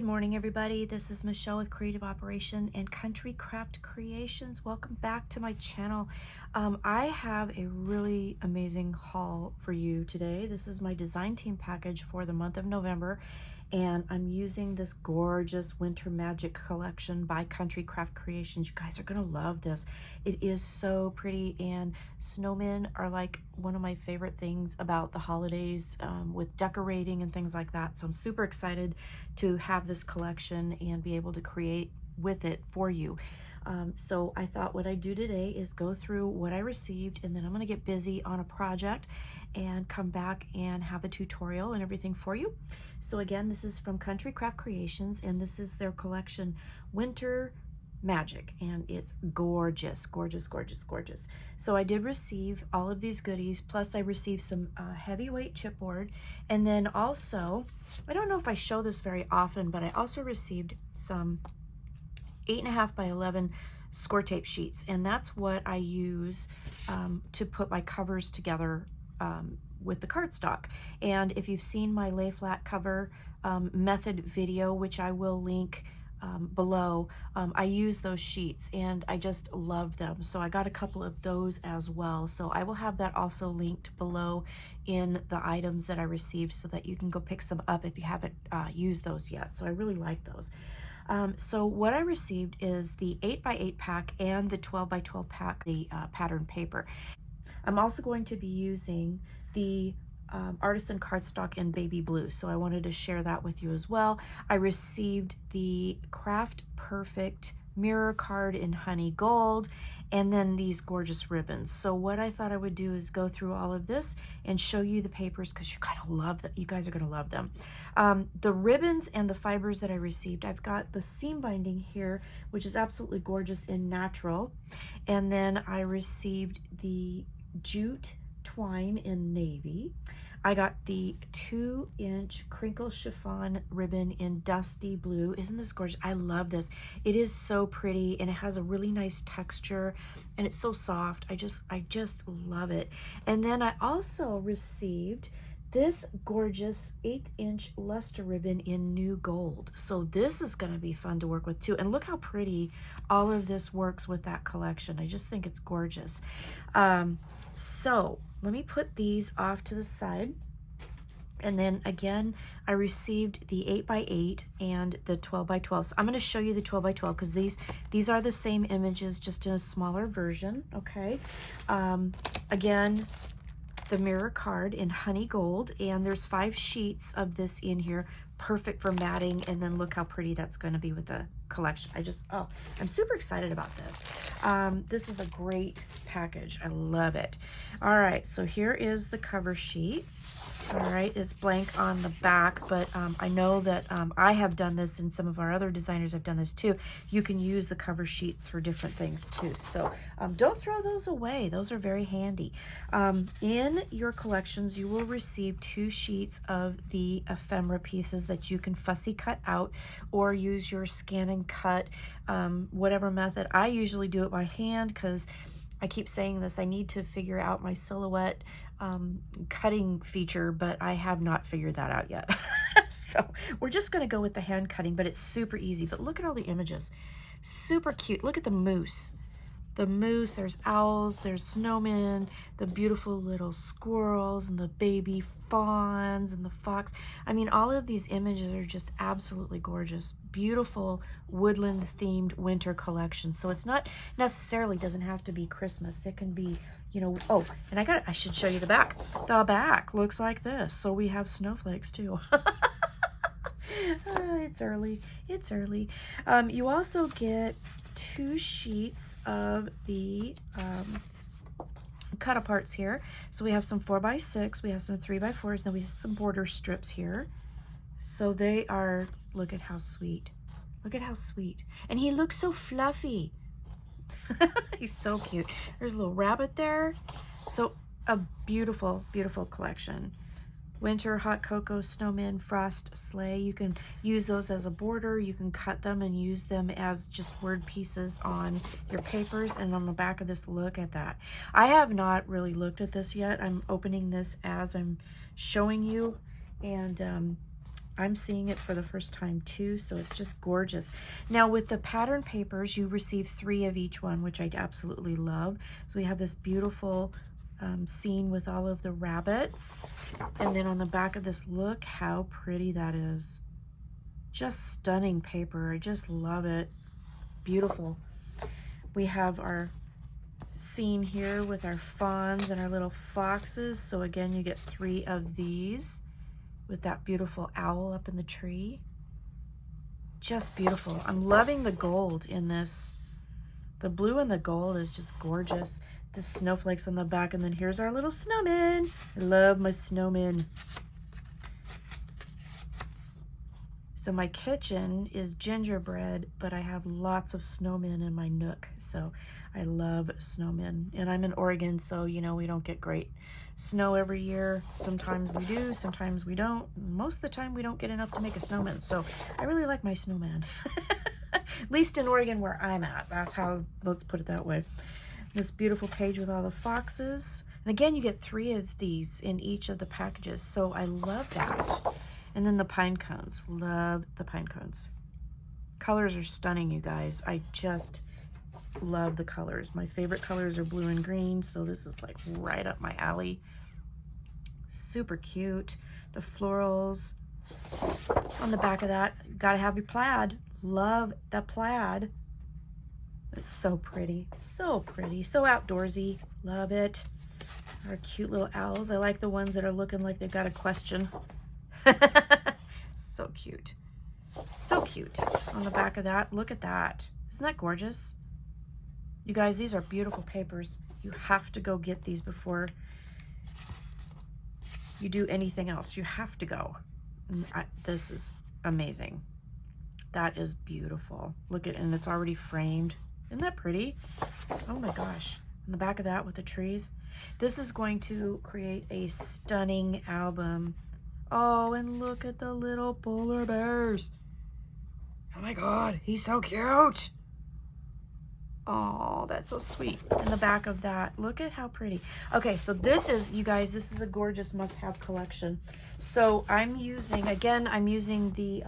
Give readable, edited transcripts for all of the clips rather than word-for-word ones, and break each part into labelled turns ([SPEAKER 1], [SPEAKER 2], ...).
[SPEAKER 1] Good morning, everybody. This is Michelle with Creative Operation and Country Craft Creations. Welcome back to my channel. I have a really amazing haul for you today. This is my design team package for the month of November, and I'm using this gorgeous Winter Magic collection by Country Craft Creations. You guys are gonna love this. It is so pretty, and snowmen are like one of my favorite things about the holidays with decorating and things like that. So I'm super excited to have this collection and be able to create with it for you. So I thought what I'd do today is go through what I received, and then I'm going to get busy on a project and come back and have a tutorial and everything for you. So again, this is from Country Craft Creations, and this is their collection Winter Magic, and it's gorgeous, gorgeous, gorgeous, gorgeous. So I did receive all of these goodies, plus I received some heavyweight chipboard, and then also, I don't know if I show this very often, but I also received some 8.5 by 11 Scor Tape sheets, and that's what I use to put my covers together with the cardstock. And if you've seen my lay flat cover method video, which I will link below, I use those sheets and I just love them. So I got a couple of those as well. So I will have that also linked below in the items that I received so that you can go pick some up if you haven't used those yet. So I really like those. So what I received is the 8x8 pack and the 12x12 pack, the pattern paper. I'm also going to be using the Artisan cardstock in baby blue, so I wanted to share that with you as well. I received the Craft Perfect mirror card in honey gold, and then these gorgeous ribbons. So what I thought I would do is go through all of this and show you the papers, because you're gonna love that. You guys are gonna love them. The ribbons and the fibers that I received, I've got the seam binding here, which is absolutely gorgeous in natural, and then I received the Jute Twine in navy. I got the 2-inch Crinkle Chiffon ribbon in dusty blue. Isn't this gorgeous? I love this. It is so pretty, and it has a really nice texture, and it's so soft. I just love it. And then I also received this gorgeous 1/8-inch luster ribbon in new gold. So this is going to be fun to work with too. And look how pretty all of this works with that collection. I just think it's gorgeous. So let me put these off to the side. And then again, I received the 8x8 and the 12x12. So I'm going to show you the 12x12 because these are the same images, just in a smaller version. Okay. Again, the mirror card in honey gold, and there's 5 sheets of this in here, perfect for matting. And then look how pretty that's going to be with the collection. I'm super excited about this. This is a great package. I love it. All right, so here is the cover sheet. All right, it's blank on the back, but I know that I have done this, and some of our other designers have done this too. You can use the cover sheets for different things too. So don't throw those away. Those are very handy. In your collections, you will receive 2 sheets of the ephemera pieces that you can fussy cut out or use your scan and cut, whatever method. I usually do it by hand because I keep saying this, I need to figure out my silhouette cutting feature, but I have not figured that out yet. So we're just going to go with the hand cutting, but it's super easy. But look at all the images. Super cute. Look at the moose. The moose, there's owls, there's snowmen, the beautiful little squirrels, and the baby fawns, and the fox. I mean, all of these images are just absolutely gorgeous. Beautiful woodland themed winter collection. So it's not necessarily, doesn't have to be Christmas. It can be, you know, oh, and I should show you the back. The back looks like this. So we have snowflakes too. It's early. It's early. You also get 2 sheets of the cut aparts here. So we have some 4x6, we have some 3x4s, then we have some border strips here. So they are, look at how sweet. Look at how sweet. And he looks so fluffy. He's so cute. There's a little rabbit there. So a beautiful, beautiful collection. Winter, hot cocoa, snowman, frost, sleigh. You can use those as a border. You can cut them and use them as just word pieces on your papers. And on the back of this, look at that. I have not really looked at this yet. I'm opening this as I'm showing you. And I'm seeing it for the first time too, so it's just gorgeous. Now with the pattern papers, you receive 3 of each one, which I absolutely love. So we have this beautiful scene with all of the rabbits. And then on the back of this, look how pretty that is. Just stunning paper. I just love it. Beautiful. We have our scene here with our fawns and our little foxes. So again, you get 3 of these with that beautiful owl up in the tree. Just beautiful. I'm loving the gold in this. The blue and the gold is just gorgeous. The snowflakes on the back, and then here's our little snowman. I love my snowman. So my kitchen is gingerbread, but I have lots of snowmen in my nook. So I love snowmen. And I'm in Oregon, so you know we don't get great snow every year. Sometimes we do, sometimes we don't. Most of the time we don't get enough to make a snowman. So I really like my snowman. At least in Oregon where I'm at. That's how, let's put it that way. This beautiful page with all the foxes. And again, you get 3 of these in each of the packages. So I love that. And then the pine cones. Love the pine cones. Colors are stunning, you guys. I just love the colors. My favorite colors are blue and green, so this is like right up my alley. Super cute. The florals on the back of that. Gotta have your plaid. Love the plaid. It's so pretty. So pretty. So outdoorsy. Love it. Our cute little owls. I like the ones that are looking like they've got a question. So cute. So cute. On the back of that, look at that. Isn't that gorgeous? You guys, these are beautiful papers. You have to go get these before you do anything else. You have to go. And this is amazing. That is beautiful. Look at, and it's already framed. Isn't that pretty? Oh my gosh. On the back of that with the trees. This is going to create a stunning album. Oh, and look at the little polar bears. Oh my God, he's so cute. Oh, that's so sweet. In the back of that, look at how pretty. Okay, so this is, you guys, this is a gorgeous must-have collection. So I'm using, again, I'm using the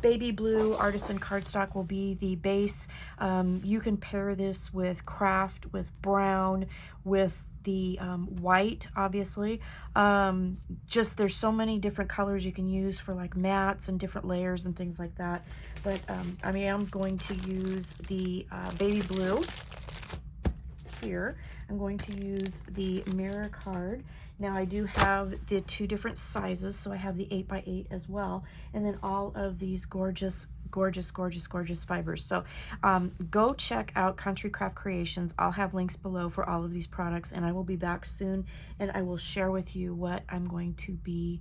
[SPEAKER 1] baby blue Artisan cardstock will be the base. You can pair this with craft, with brown, with the white, obviously. Just there's so many different colors you can use for like mats and different layers and things like that. But I mean, I'm going to use the baby blue here. I'm going to use the mirror card. Now I do have the 2 different sizes, so I have the 8x8 as well, and then all of these gorgeous fibers. So go check out Country Craft Creations. I'll have links below for all of these products, and I will be back soon, and I will share with you what I'm going to be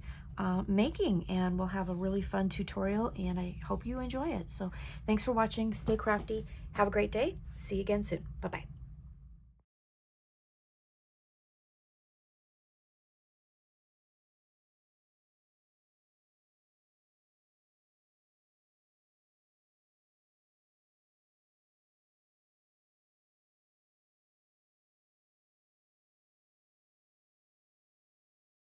[SPEAKER 1] making, and we'll have a really fun tutorial, and I hope you enjoy it. So thanks for watching. Stay crafty. Have a great day. See you again soon. Bye-bye.